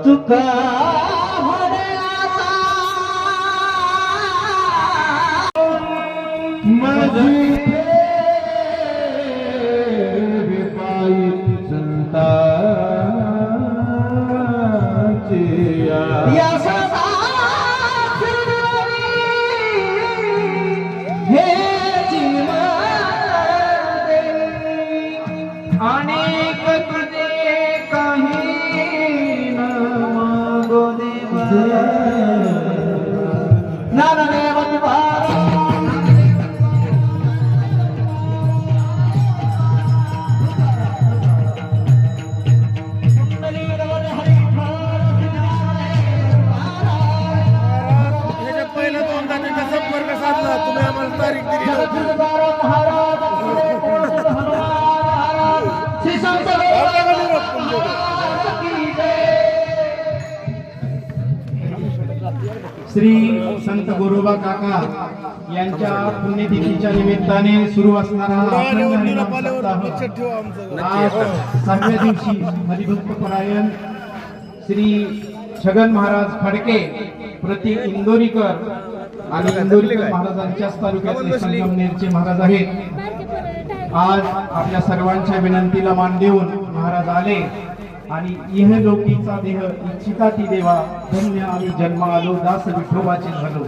तुका अनेक तुझे काही न मागो देवा नारायण पहिला दोनदा त्याचा संपर्क साधला तुम्ही आम्हाला तारीख दिली श्री संत गोरोबा काका यांच्या पुण्यतिथीच्या निमित्ताने सुरू असणारा आज 6व्या दिवशी हरिभक्त परायण श्री छगन महाराज फडके प्रति इंदोरीकर आणि इंदोरीकर महाराजांच्याच तालुक्यातले संगमनेरचे महाराज आहेत। आज आपल्या सर्वांच्या विनंतीला मान देऊन महाराज आले आणि इहलोकीचा देह इच्छिता ती देवा धन्य आम्ही जन्म आलो दास विठोबाचे झालो।